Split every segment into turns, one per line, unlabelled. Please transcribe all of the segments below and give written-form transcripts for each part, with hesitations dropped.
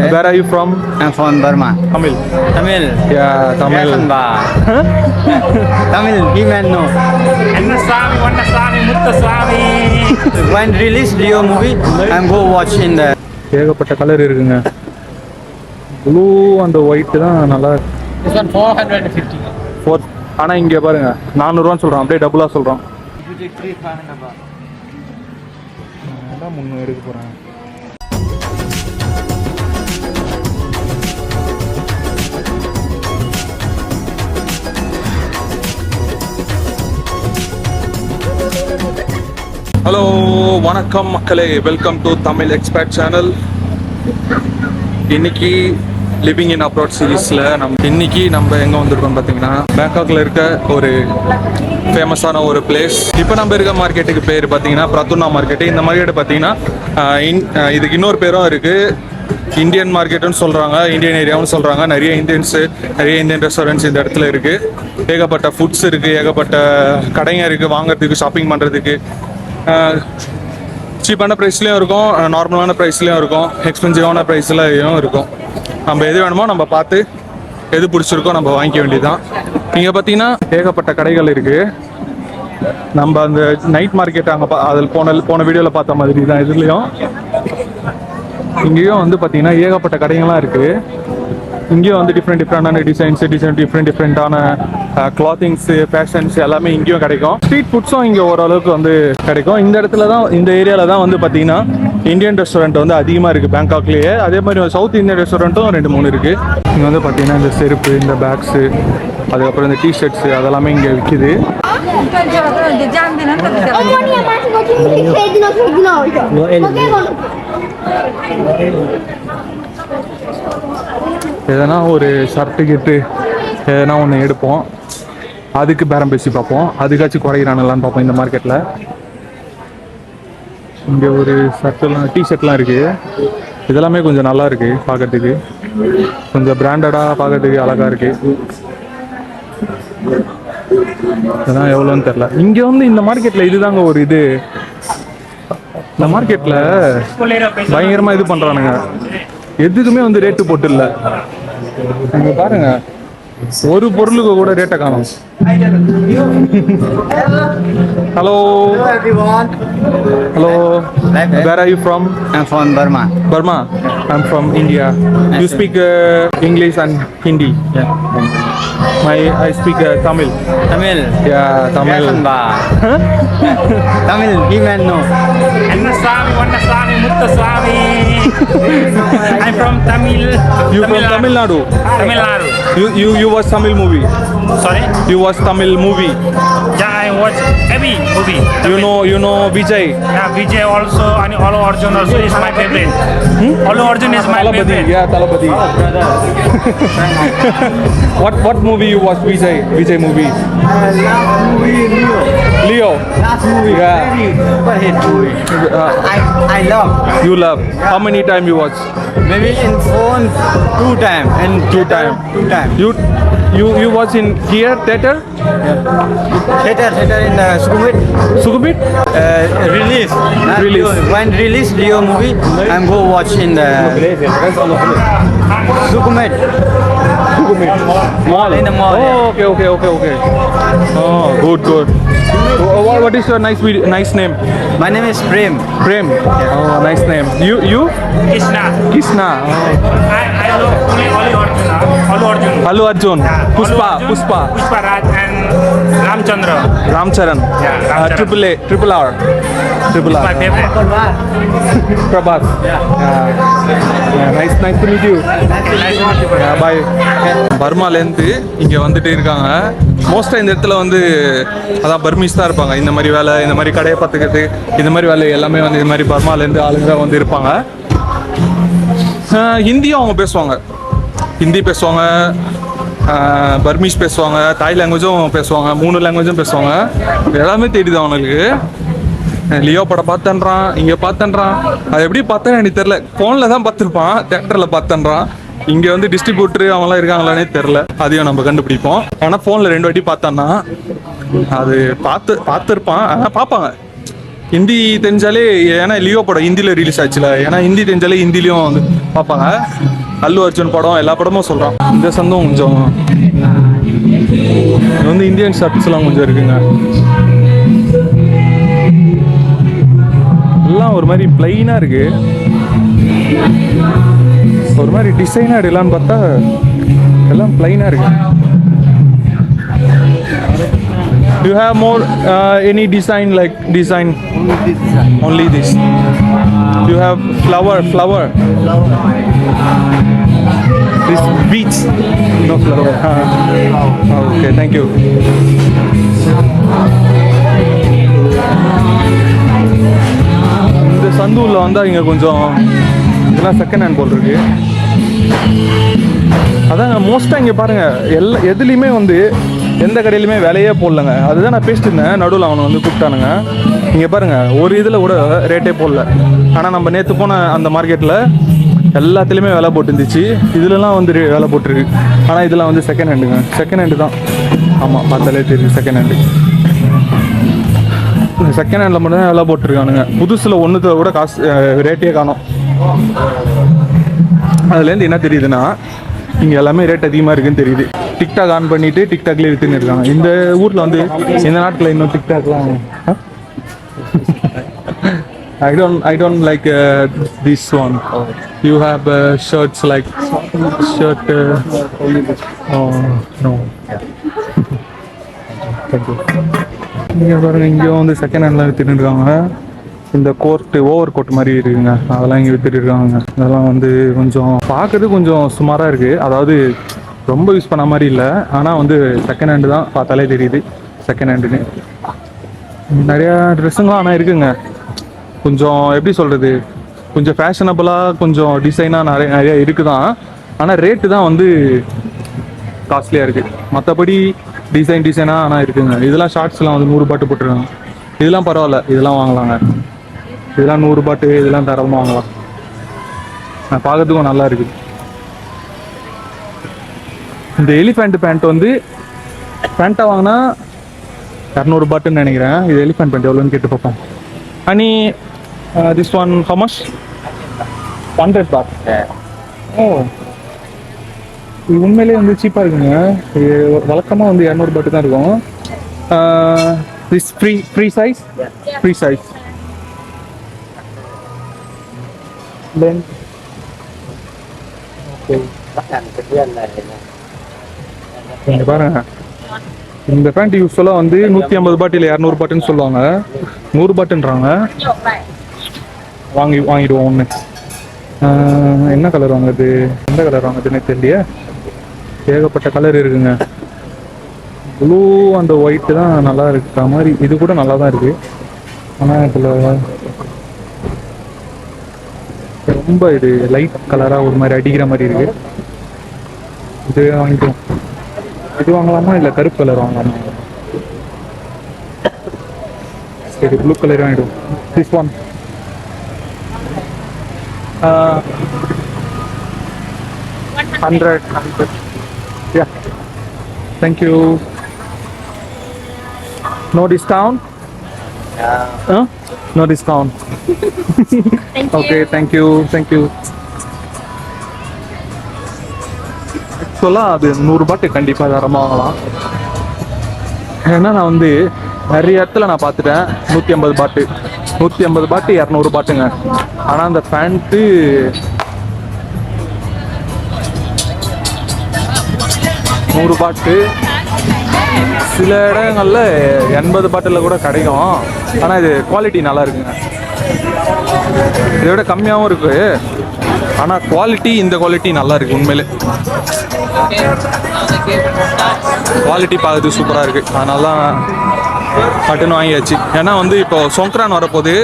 Where are you from?
I'm from Burma.
Tamil.
Tamil.
Yeah, Tamil.
Tamil, he man no.
Vannaswamy, Muthuswamy.
When release Leo movie, I'm go watch in the.
ஏகப்பட்ட colour இருக்குங்க. Blue and white தான் நல்லா இருக்கு.
This one 450.
ஆனா இங்க பாருங்க 400 ரூபான்னு சொல்றான், அப்படியே டபுளா சொல்றான். நான் 300 எடுக்க போறேன். ஹலோ வணக்கம் மக்களே, welcome to Tamil expert channel. இன்னைக்கு லிவிங் இன் அப்ராட் சீரீஸில் இன்னைக்கு நம்ம எங்கே வந்திருக்கோம் பார்த்தீங்கன்னா, பேங்காக்ல இருக்க ஒரு ஃபேமஸான ஒரு பிளேஸ். இப்போ நம்ம இருக்க மார்க்கெட்டுக்கு பேர் பார்த்தீங்கன்னா பிரத்துனா மார்க்கெட்டு. இந்த மார்க்கெட்டு பார்த்தீங்கன்னா இதுக்கு இன்னொரு பேரும் இருக்குது, இந்தியன் மார்க்கெட்டுன்னு சொல்கிறாங்க, இந்தியன் ஏரியாவும் சொல்கிறாங்க. நிறைய இந்தியன் ரெஸ்டாரண்ட்ஸ் இந்த இடத்துல இருக்குது. ஏகப்பட்ட ஃபுட்ஸ் இருக்குது, ஏகப்பட்ட கடைங்க இருக்குது, வாங்குறதுக்கு ஷாப்பிங் பண்ணுறதுக்கு. சீப்பான ப்ரைஸ்லேயும் இருக்கும், நார்மலான ப்ரைஸ்லேயும் இருக்கும், எக்ஸ்பென்சிவான ப்ரைஸ்லையும் இருக்கும். நம்ம எது வேணுமோ நம்ம பார்த்து எது பிடிச்சிருக்கோ நம்ம வாங்கிக்க வேண்டியதுதான். இங்கே பார்த்தீங்கன்னா ஏகப்பட்ட கடைகள் இருக்குது. நம்ம அந்த நைட் மார்க்கெட் அங்கே அதில் போன வீடியோவில் பார்த்த மாதிரி தான் இதுலேயும் இங்கேயும் வந்து பார்த்தீங்கன்னா ஏகப்பட்ட கடைகள்லாம் இருக்குது. இங்கேயும் வந்து டிஃப்ரெண்டான டிஃப்ரெண்டான கிளாத்திங்ஸு, ஃபேஷன்ஸ் எல்லாமே இங்கேயும் கிடைக்கும். ஸ்ட்ரீட் ஃபுட்ஸும் இங்கே ஓரளவுக்கு வந்து கிடைக்கும். இந்த ஏரியாவில் தான் வந்து பார்த்தீங்கன்னா இந்தியன் ரெஸ்டாரண்ட் வந்து அதிகமாக இருக்குது பேங்காக்லேயே. அதே மாதிரி சவுத் இந்தியன் ரெஸ்டாரண்ட்டும் 2-3 இருக்குது. இங்கே வந்து பார்த்தீங்கன்னா இந்த செருப்பு, இந்த பேக்ஸு, அதுக்கப்புறம் இந்த டிஷர்ட்ஸு அதெல்லாமே இங்கே விற்கிது. எதனா ஒரு ஷர்ட்டு கிட்டு எதனா ஒன்று எடுப்போம், அதுக்கு பேரம் பேசி பார்ப்போம், அதுக்காச்சும் குறையிறானுங்களான்னு பார்ப்போம். இந்த மார்க்கெட்டில் இங்கே ஒரு ஷர்ட்லாம், டிஷர்ட்லாம் இருக்குது. இதெல்லாமே கொஞ்சம் நல்லா இருக்குது பார்க்கறதுக்கு, கொஞ்சம் பிராண்டடாக பார்க்கறதுக்கு அழகாக இருக்குது. இதெல்லாம் எவ்வளோன்னு தெரில. இங்கே வந்து இந்த மார்க்கெட்டில் இதுதாங்க ஒரு இது, இந்த மார்க்கெட்டில் பயங்கரமாக இது பண்ணுறானுங்க. எதுக்குமே வந்து ரேட்டு போட்டு இல்லை. நீங்க பாருங்க, ஒரு பொருளுக்கு கூட ரேட்டை காணும். Hello hello, where are you from?
I'm from Burma.
Burma. I'm from India. You speak English and Hindi? I speak Tamil.
Tamil.
Yeah, Tamil.
Tamil, he man no.
Vannaswamy, Muthuswamy. I'm from Tamil.
You from Tamil Nadu?
Tamil Nadu.
You watch Tamil movie?
Sorry?
You watch Tamil movie?
Yeah, I watch every movie.
You know Vijay?
Yeah, Vijay also and Allu Arjun also is my favorite. Allu Arjun is my
Talapati,
favorite.
yeah, Talapati. What movie you watch? Vijay movie? Leo.
Last movie.
Yeah.
Very super hit movie. I love.
You love. How many time you watch?
Maybe in phone 2 time and
2 time.
2 time.
You watch in here theater?
Theater in
Sukhumvit?
Release.
Release.
When release Leo movie, I'm go watch in the Sukhumvit.
Mall.
In the mall.
Oh, okay. Oh, good. What is your nice name?
My name is Prem.
Prem. Oh, nice name. You? Krishna. Oh.
I love only Allu Arjun.
Allu Arjun.
Yeah,
Puspa.
Pushpa Raj and Ramchandra.
Ramcharan.
Yeah, Ramcharan.
Triple R.
My favorite.
Prabhat. Yeah. Nice to meet you.
Nice to meet you.
Yeah, bye. பர்மாலேருந்து இங்கே வந்துட்டு இருக்காங்க. மோஸ்ட்டாக இந்த இடத்துல வந்து அதான் Burmese தான் இருப்பாங்க. இந்த மாதிரி வேலை, இந்த மாதிரி கடையை பார்த்துக்கிறது, இந்த மாதிரி வேலை எல்லாமே வந்து இந்த மாதிரி பர்மாலேருந்து ஆளுங்க வந்து இருப்பாங்க. ஹிந்தியும் அவங்க பேசுவாங்க, ஹிந்தி பேசுவாங்க, பர்மீஸ் பேசுவாங்க, தாய் லாங்குவேஜும் பேசுவாங்க, 3 லாங்குவேஜும் பேசுவாங்க. எல்லாமே தெரியுது அவனுக்கு. லியோ படம் பார்த்தன்றான், இங்கே பார்த்தன்றான். அது எப்படி பார்த்தேன்னு எனக்கு தெரில. ஃபோனில் தான் பார்த்துருப்பான், தேட்டரில் பார்த்தன்றான். இங்கே வந்து டிஸ்ட்ரிபியூட்டர் அவங்களாம் இருக்காங்களானே தெரில. அதையும் நம்ம கண்டுபிடிப்போம். ஆனால் ஃபோனில் 2 வாட்டி பார்த்தான்னா அது பார்த்துருப்பான். ஆனால் பார்ப்பாங்க, ஹிந்தி தெரிஞ்சாலே, ஏன்னா லியோ படம் ஹிந்தியில் ரிலீஸ் ஆச்சுல, ஏன்னா ஹிந்தி தெரிஞ்சாலே ஹிந்திலையும் வந்து பார்ப்பாங்க. அல்லு அர்ஜுன் படம் எல்லா படமும் சொல்கிறான். இந்த சந்தும் கொஞ்சம் இது வந்து இந்தியன் ஷர்ட்ஸ்லாம் கொஞ்சம் இருக்குங்க. எல்லாம் ஒரு மாதிரி பிளைனாக இருக்கு, ஒரு மாதிரி டிசைனாக எடுக்கலான்னு பார்த்தா எல்லாம் பிளைனாக இருக்கு. You have more any design like design? Only this. You have flower. This beach, no flower. Okay, thank you. இந்த சந்தூரில் வந்தால் இங்கே கொஞ்சம் இதெல்லாம் செகண்ட் ஹேண்ட் போல் இருக்கு. அதாங்க மோஸ்ட்டாக இங்கே பாருங்கள், எதுலேயுமே வந்து எந்த கடையிலுமே விலையே போடலங்க. அதுதான் நான் பேசிட்டு இருந்தேன், நடுவில் அவனை வந்து கூப்பிட்டானுங்க. இங்கே பாருங்கள், ஒரு இதில் கூட ரேட்டே போடல. ஆனால் நம்ம நேற்று போன அந்த மார்க்கெட்டில் எல்லாத்துலேயுமே விலை போட்டுருந்துச்சு. இதுலலாம் வந்து விலை போட்டிருக்கு. ஆனால் இதெல்லாம் வந்து செகண்ட் ஹேண்டுங்க, செகண்ட் ஹேண்டு தான். ஆமாம், பார்த்தாலே தெரியுது செகண்ட் ஹேண்டு. செகண்ட் ஹேண்டில் மட்டும் தான் விலை போட்டிருக்கானுங்க. புதுசில் ஒன்றுத்துல கூட காசு ரேட்டே காணும். அதுலேருந்து என்ன தெரியுதுன்னா, இங்கே எல்லாமே ரேட் அதிகமாக இருக்குன்னு தெரியுது. டிக்டாக் ஆன் பண்ணிவிட்டு டிக்டாக்லேயே விற்றுன்னு இருக்காங்க. இந்த ஊரில் வந்து இந்த நாட்டில் இன்னும் டிக்டாக்லாம் I don't like this one. You have shirts like shirt. Oh no. Thank you. இங்கே பாருங்க, இங்கேயும் வந்து செகண்ட் ஹேண்ட்லாம் விற்றுட்டு இருக்காங்க. இந்த ஓவர் கோட் மாதிரி இருக்குங்க, அதெல்லாம் இங்கே விற்றுட்டு இருக்காங்க. அதெல்லாம் வந்து கொஞ்சம் பார்க்கறது கொஞ்சம் சுமாராக இருக்குது. அதாவது ரொம்ப யூஸ் பண்ண மாதிரி இல்லை, ஆனால் வந்து செகண்ட் ஹேண்டு தான், பார்த்தாலே தெரியுது செகண்ட் ஹேண்டுன்னு. நிறையா ட்ரெஸ்ஸுங்களாம் ஆனால் இருக்குங்க. கொஞ்சம் எப்படி சொல்கிறது, கொஞ்சம் ஃபேஷனபுளாக கொஞ்சம் டிசைனாக நிறையா இருக்குது தான். ஆனால் ரேட்டு தான் வந்து காஸ்ட்லியாக இருக்குது. மற்றபடி டிசைனாக ஆனால் இருக்குங்க. இதெல்லாம் ஷார்ட்ஸ்லாம் வந்து 100 பாட்டு போட்டுருக்காங்க. இதெல்லாம் பரவாயில்ல, இதெல்லாம் வாங்கலாங்க. இதெல்லாம் 100 பாட்டு, இதெல்லாம் தரமாக வாங்கலாம். பார்க்கறதுக்கும் நல்லா இருக்குது. இந்த எலிஃபண்ட் பேண்ட் வந்து பேண்ட்டாக வாங்கினா 200 பாட்டுன்னு நினைக்கிறேன். இது எலிஃபண்ட் பேண்ட் எவ்வளோன்னு கேட்டு பார்ப்போம். அனி திஸ் ஒன் how much? 100 பாட். ஓ, இது உண்மையிலே வந்து சீப்பாக இருக்குங்க. இது வழக்கமாக வந்து 200 பாட்டு தான் இருக்கும். This free size. Then okay, இங்கே பாருங்க, இந்த பேண்ட் யூஸ்வலாக வந்து 150 பாட்டு இல்லை 200 பாட்டுன்னு சொல்லுவாங்க. 100 பாட்டுன்றாங்க. வாங்கிடுவோம் ஒன்று. என்ன கலர் வாங்குறது, எந்த கலர் வாங்குறதுன்னே தெரியலையே. ஏகப்பட்ட கலர் இருக்குங்க. ப்ளூ அந்த ஒயிட்டு தான் நல்லா இருக்கிற மாதிரி. இது கூட நல்லா தான் இருக்குது. ஆனால் இதில் ரொம்ப இது லைட் கலராக ஒரு மாதிரி அடிக்கிற மாதிரி இருக்குது. இது வாங்கிட்டோம். இது வாங்கலாமா இல்லை கருப்பு கலர் வாங்கலாமா? சரி, ப்ளூ கலர் வாங்கிடுவோம். This one 100. Yeah, thank you. No discount? Huh? No discount.
Thank
Okay, thank you. ஆக்சுவலாக அது 100 பாட்டு கண்டிப்பாக தரமாக வாங்கலாம். ஏன்னா நான் வந்து நிறைய இடத்துல நான் பார்த்துட்டேன் 150 பாட்டு 200 பாட்டுங்க. ஆனால் அந்த பேண்ட்டு 100 பாட்டு சில இடங்களில் 80 பாட்டில் கூட கிடைக்கும். ஆனால் இது குவாலிட்டி நல்லா இருக்குங்க. இதை விட கம்மியாகவும் இருக்கு. ஆனால் குவாலிட்டி, இந்த குவாலிட்டி நல்லா இருக்கு. உண்மையிலே குவாலிட்டி பார்க்குறது சூப்பராக இருக்குது. அதனால தான் பட்டுன்னு வாங்கியாச்சு. ஏன்னா வந்து இப்போ சொங்க்ரான் வரப்போகுது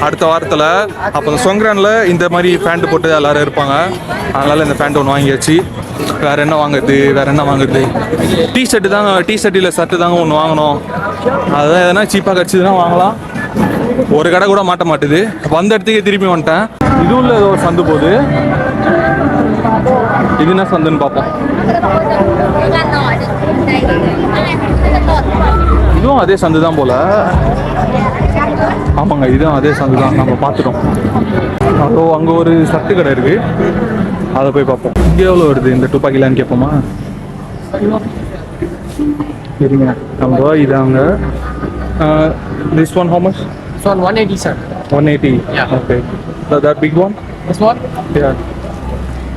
அடுத்த வாரத்தில். அப்போ அந்த சொங்க்ரானில் இந்த மாதிரி பேண்ட்டு போட்டு எல்லோரும் இருப்பாங்க. அதனால் இந்த பேண்ட் ஒன்று வாங்கியாச்சு. வேறு என்ன வாங்குறது? டிஷர்ட்டு தாங்க, டிஷர்ட் இல்லை ஷர்ட்டு தாங்க ஒன்று வாங்கணும். அதுதான் எதனா சீப்பாக கிடச்சிதுன்னா வாங்கலாம். ஒரு கடை கூட மாட்ட மாட்டுது. வந்த இடத்துக்கே திருப்பி வந்துட்டேன். இதுவும் ஏதோ ஒரு சந்து போகுது. இது என்ன சந்துன்னு பார்ப்போம். இதுவும் அதே சந்து தான் போல. ஆமாங்க, இதுவும் அதே சங்கு தான், நம்ம பார்த்துட்டோம். அதோ அங்கே ஒரு சட்டு கடை இருக்கு, அதை போய் பார்ப்போம். இங்கே எவ்வளோ வருது இந்த துப்பாக்கிலான்னு கேட்போமா? சரிங்க, நம்ம இதாங்க. This one how much?
This one 180, sir.
180.
Yeah.
Okay. That big one?
This one?
Yeah.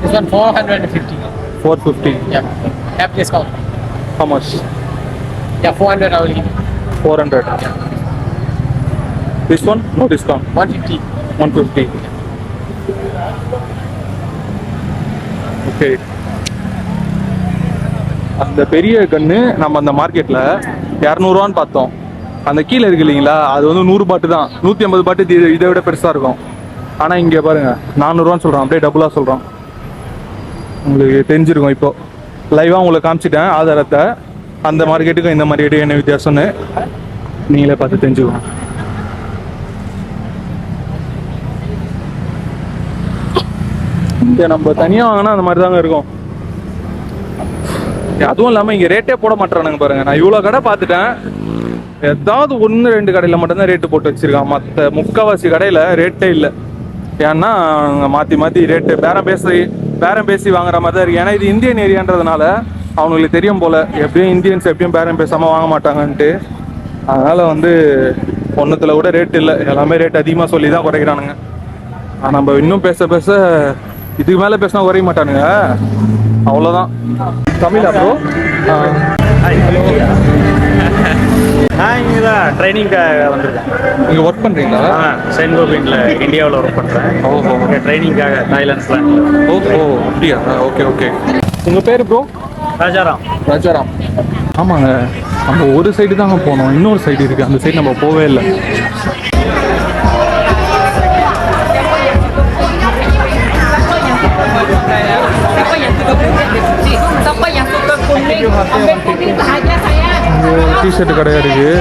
This one 450.
450.
Yeah. Have discount.
How much?
Yeah, 400 I will give you.
400. This one? No discount.
150.
150. Okay. அந்த பெரிய கன்று நம்ம அந்த மார்க்கெட்டில் 200 பார்த்தோம். அந்த கீழே இருக்கு இல்லைங்களா, அது வந்து 100 பாட்டு தான். 150 பாட்டு இதை விட பெருசாக இருக்கும். ஆனால் இங்கே பாருங்க 400 சொல்கிறான், அப்படியே டபுளாக சொல்கிறான். உங்களுக்கு தெரிஞ்சிருக்கும். இப்போ லைவாக உங்களுக்கு காமிச்சிட்டேன் ஆதாரத்தை. அந்த மார்க்கெட்டுக்கும் இந்த மார்க்கெட்டுக்கும் என்ன வித்தியாசம்னு நீங்களே பார்த்து தெரிஞ்சுக்கணும். இங்கே நம்ம தனியாக வாங்கினா அந்த மாதிரி தாங்க இருக்கும். அதுவும் இல்லாமல் இங்கே ரேட்டே போட மாட்டேறானுங்க பாருங்க. நான் இவ்வளோ கடை பார்த்துட்டேன், ஏதாவது 1-2 கடையில் மட்டும்தான் ரேட்டு போட்டு வச்சிருக்கான். மற்ற முக்கால்வாசி கடையில் ரேட்டே இல்லை. ஏன்னா மாற்றி மாற்றி ரேட்டு பேரம் பேசி வாங்குற மாதிரி தான் இருக்குது. ஏன்னா இது இந்தியன் ஏரியான்றதுனால அவங்களுக்கு தெரியும் போல், எப்படியும் இந்தியன்ஸ் எப்படியும் பேரம் பேசாமல் வாங்க மாட்டாங்கன்ட்டு. அதனால் வந்து ஒன்றுத்தில் கூட ரேட் இல்லை, எல்லாமே ரேட் அதிகமாக சொல்லி தான் குறைக்கிறானுங்க. நம்ம இன்னும் பேச பேச இதுக்கு மேலே பேசினா குறைய மாட்டானுங்க, அவ்வளோதான். தமிழ் ப்ரோ?
நான் இங்கே தான் ட்ரைனிங்காக வந்திருக்கேன்.
நீங்கள் ஒர்க் பண்ணுறீங்களா?
செயின்ட் கோபின்ல இந்தியாவில் ஒர்க் பண்ணுறேன்.
ஓஹோ.
இங்கே ட்ரைனிங்காக தாய்லாண்ட்ஸில்.
ஓஹோ, அப்படியா? Okay okay. உங்கள் பேர் ப்ரோ?
ராஜாராம்.
ராஜாராம். ஆமாங்க, நம்ம ஒரு சைடு தாங்க போனோம், இன்னொரு சைடு இருக்குது, அந்த சைடு நம்ம போவே இல்லை.
Siapa yang suka kuning? Ambil kuning sahaja saya.
T shirt கடையாக இருக்குது.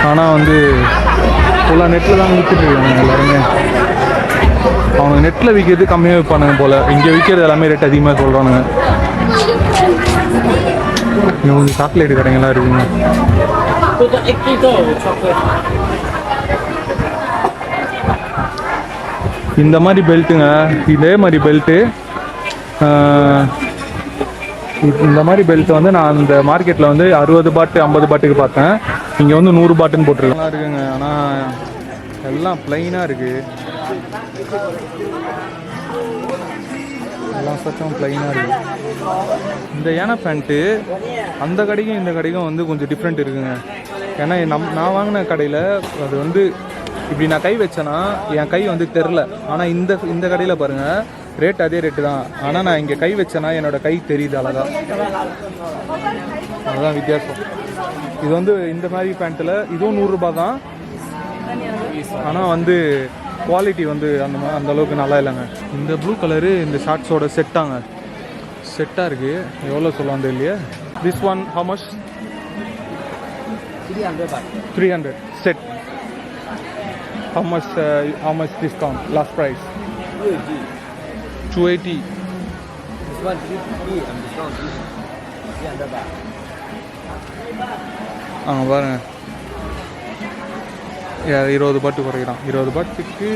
ஆனால் வந்து ஃபுல்லாக நெட்டில் தான் விற்றுட்ருக்காங்க எல்லாருமே. அவங்க நெட்டில் விற்கிறது கம்மியாக விற்பானுங்க போல், இங்கே விற்கிறது எல்லாமே ரேட் அதிகமாக சொல்கிறானுங்க. இங்கே கொஞ்சம் சாக்லேட் கடைங்கெல்லாம் இருக்குங்க. இந்த மாதிரி பெல்ட்டுங்க, இதே மாதிரி பெல்ட்டு, இந்த மாதிரி பெல்ட் வந்து நான் அந்த மார்க்கெட்டில் வந்து 60 பாட்டு 50 பாட்டுக்கு பார்த்தேன். இங்கே வந்து 100 பாட்டுன்னு போட்டிருக்கலாம் இருக்குங்க. ஆனால் எல்லாம் ப்ளைனாக இருக்குது, எல்லாம் சட்டம் ப்ளைனாக இருக்குது. இந்த ஏனா பேண்ட்டு அந்த கடைக்கும் இந்த கடைக்கும் வந்து கொஞ்சம் டிஃப்ரெண்ட் இருக்குங்க. ஏன்னா நான் வாங்கின கடையில் அது வந்து இப்படி நான் கை வச்சேன்னா என் கை வந்து தெரில. ஆனால் இந்த கடையில் பாருங்கள், ரேட் அதே ரேட்டு தான். ஆனால் நான் இங்கே கை வச்சேன்னா என்னோடய கை தெரியுது அழகா. அதுதான் வித்தியாசம். இது வந்து இந்த மாதிரி பேண்ட்டில் இதுவும் 100 ரூபா தான். ஆனால் வந்து குவாலிட்டி வந்து அந்த அளவுக்கு நல்லா இல்லைங்க. இந்த ப்ளூ கலரு இந்த ஷார்ட்ஸோட செட்டாக இருக்குது. எவ்வளோ சொல்லுவாங்க இல்லையா? This one how much? 300 set. How much discount? Last price? 280.
This one 350 and discount 300 baht.
பாருங்க, 20 பாட்டு குறைக்கிறான். 20 பாட்டுக்கு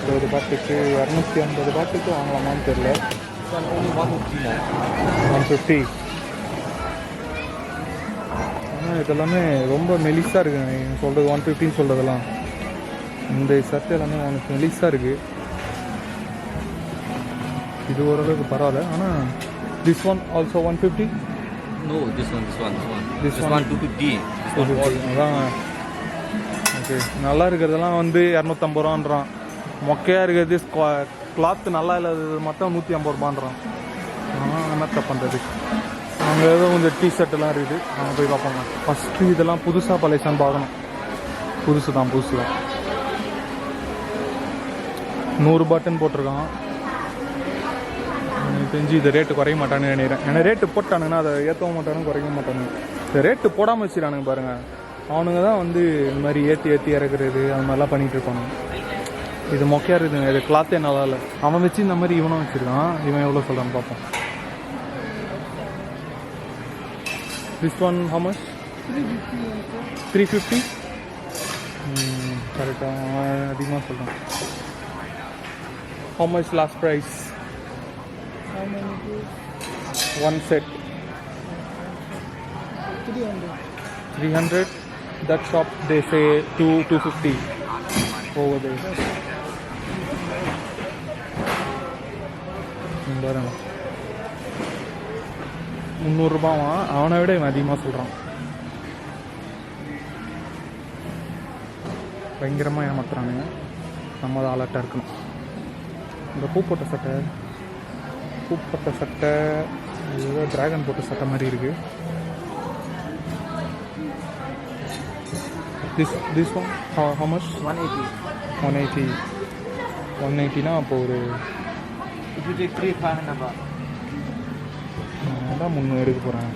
250 பாட்டுக்கு வாங்கலாமான்னு தெரியல. 150. ஆனால் இதெல்லாமே ரொம்ப மெலிஸாக இருக்குங்க. நீங்கள் சொல்கிறது 150 சொல்கிறதெல்லாம், இந்த ஷர்ட் எல்லாமே உனக்கு மெலிஸாக இருக்குது. இது ஓரளவுக்கு பரவாயில்ல. ஆனால் this one also 150.
No, this one.
This
This
one?
one 250. This one
250. அதான் ஓகே. நல்லா இருக்கிறதெல்லாம் வந்து 250 ரூபான்றான். மொக்கையாக இருக்கிறது கிளாத்து நல்லா இல்லாதது மட்டும் 150 ரூபான்றான். என்னத்த பண்ணுறது? அங்கே ஏதோ கொஞ்சம் டிஷர்ட்டெல்லாம் இருக்குது, நாங்கள் போய் பார்ப்போங்க. ஃபஸ்ட்டு இதெல்லாம் புதுசாக பழைசான்னு பார்க்கணும். புதுசு தான் 100 பாட்டுன்னு போட்டிருக்கான். எனக்கு தெரிஞ்சு இதை ரேட்டு குறைய மாட்டானுன்னு நினைக்கிறேன். ஏன்னா ரேட்டு போட்டானுங்கன்னா அதை ஏற்றவும் மாட்டானுங்க, குறைக்க மாட்டானுங்க. இந்த ரேட்டு போடாமல் வச்சுக்கிறானுங்க பாருங்கள். அவனுங்க தான் வந்து இந்த மாதிரி ஏற்றி இறக்குறது அது மாதிரிலாம் பண்ணிகிட்டு இருப்பானுங்க. இது மொக்கையாக இருக்குதுங்க. இது கிளாத்தே நல்லா இல்லை. அவன் வச்சு இந்த மாதிரி இவனும் வச்சுருக்கான். இவன் எவ்வளோ சொல்கிறான்னு பார்ப்போம். This one how much? 350. கரெக்டாக அதிகமாக சொல்கிறான். How much last price?
How many pieces?
One set
300.
300. That shop they say 250 over there. பாருங்க 300 ரூபாவா, அவனை விட இவன் அதிகமாக சொல்கிறான். பயங்கரமாக ஏமாத்துறானுங்க. நம்ம தான் அலர்ட்டாக இருக்கணும். இந்த பூ போட்ட சட்டை ஏதோ டிராகன் போட்ட சட்டை மாதிரி இருக்குது. This one how much?
180.
180. 180னா அப்போ ஒரு
If you take 3, 500 baht.
நான் தான் 300 எடுக்க போகிறேன்.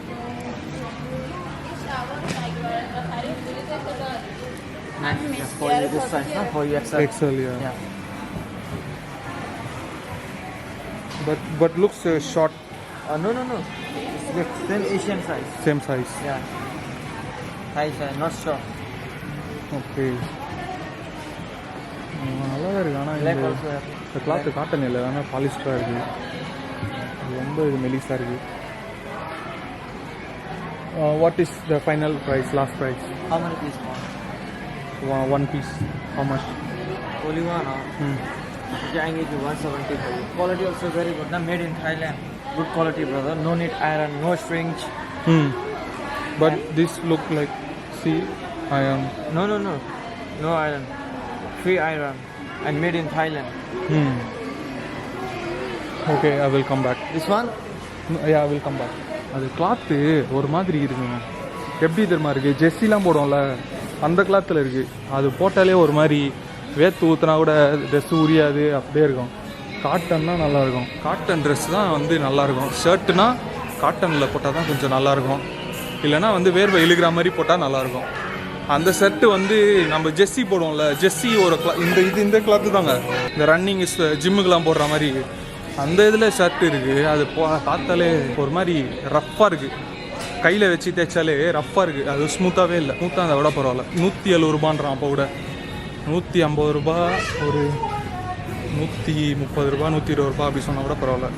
Nice. Yeah, for you this size, no? For you XL.
XL, yeah.
Yeah.
But looks short,
No. It's the same Asian size.
same size.
Yeah. High size, not short.
Okay, நல்லா தான் இருக்குது. ஆனால்
Black also have.
இந்த cloth cotton இல்லை, ஆனால் பாலிஸ்டராக இருக்குது. இது ரொம்ப இது மெலிஸாக இருக்குது. What is the final price, last price?
How many pieces more?
One piece how much?
Only one, huh? जाएंगे to 170 for you. Quality also very good. Now made in Thailand. Good quality, brother. No need iron, no strings.
But this look like, see, iron.
No. No iron. Free iron. And made in Thailand.
Okay, I will come back.
This one?
Yeah, I will come back. அது cloth ஒரு மாதிரி இருக்குங்க. எப்படி தெரியுமா இருக்குது, ஜெர்சிலாம் போடுவோம்ல அந்த கிளாத்தில் இருக்குது. அது போட்டாலே ஒரு மாதிரி வேத்து ஊற்றினா கூட ட்ரெஸ்ஸு உரியாது, அப்படியே இருக்கும். காட்டன்னா நல்லாயிருக்கும். காட்டன் ட்ரெஸ் தான் வந்து நல்லாயிருக்கும். ஷர்ட்டுனா காட்டனில் போட்டால் தான் கொஞ்சம் நல்லாயிருக்கும். இல்லைனா வந்து வேர்வை இழுக்கிற மாதிரி போட்டால் நல்லாயிருக்கும். அந்த ஷர்ட்டு வந்து நம்ம ஜெர்சி போடுவோம்ல, ஜெர்சி ஒரு இந்த கிளாத்து தாங்க, இந்த ரன்னிங் ஜிம்முக்கெலாம் போடுற மாதிரி அந்த இதில் ஷர்ட் இருக்குது. அது பார்த்தாலே ஒரு மாதிரி ரஃப்பாக இருக்குது. கையில் வச்சு தேய்ச்சாலே ரஃப்பாக இருக்குது. அது ஸ்மூத்தாகவே இல்லை. ஸ்மூத்தாக அதை விட பரவாயில்ல. 170 ரூபான்றான். அப்போ கூட 150 ரூபா, ஒரு 130 ரூபா, 120 ரூபா அப்படி சொன்னால் கூட பரவாயில்ல.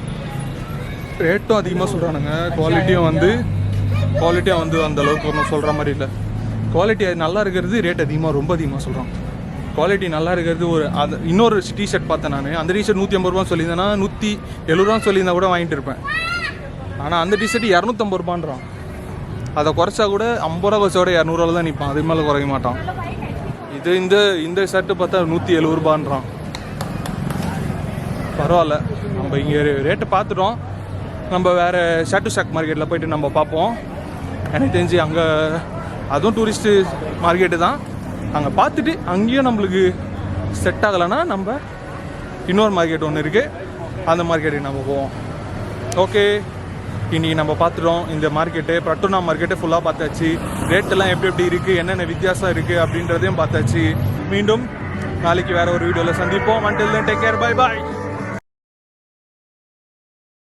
ரேட்டும் அதிகமாக சொல்கிறானுங்க. குவாலிட்டியும் வந்து அந்த அளவுக்கு ஒன்றும் சொல்கிற மாதிரி இல்லை. குவாலிட்டி நல்லா இருக்கிறது ரேட் ரொம்ப அதிகமாக சொல்கிறான். குவாலிட்டி நல்லா இருக்கிறது அது இன்னொரு டிஷர்ட் பார்த்தேன் நான். அந்த டிஷர்ட் 150 ரூபா சொல்லியிருந்தேன்னா 170 ரூபா சொல்லியிருந்தா கூட வாங்கிட்டு இருப்பேன். ஆனால் அந்த டிஷர்ட் 250 ரூபான்றான். அதை குறைச்சா கூட 50 ரூபா குறைச்சா கூட 200 ரூபா தான் நிற்பான். அதுக்கு மேலே குறைக்க மாட்டான். இந்த ஷர்ட்டு பார்த்தா 170 ரூபான்றான். பரவாயில்ல, நம்ம இங்கே ரேட்டை பார்த்துட்டோம். நம்ம வேறு ஷர்ட் ஷாக் மார்க்கெட்டில் போய்ட்டு நம்ம பார்ப்போம். எனக்கு தெரிஞ்சு அங்கே அதுவும் டூரிஸ்ட்டு மார்க்கெட்டு தான். அங்கே பார்த்துட்டு அங்கேயும் நம்மளுக்கு செட் ஆகலைன்னா நம்ம இன்னொரு மார்க்கெட் ஒன்று இருக்குது, அந்த மார்க்கெட்டுக்கு நம்ம போவோம். ஓகே, இன்றைக்கி நம்ம பார்த்துட்டோம் இந்த மார்க்கெட்டு. பிரட்டுனா மார்க்கெட்டு ஃபுல்லாக பார்த்தாச்சு. ரேட்டெல்லாம் எப்படி இருக்குது, என்னென்ன வித்தியாசம் இருக்குது அப்படின்றதையும் பார்த்தாச்சு. மீண்டும் நாளைக்கு வேறு ஒரு வீடியோவில் சந்திப்போம். until then take care, bye bye.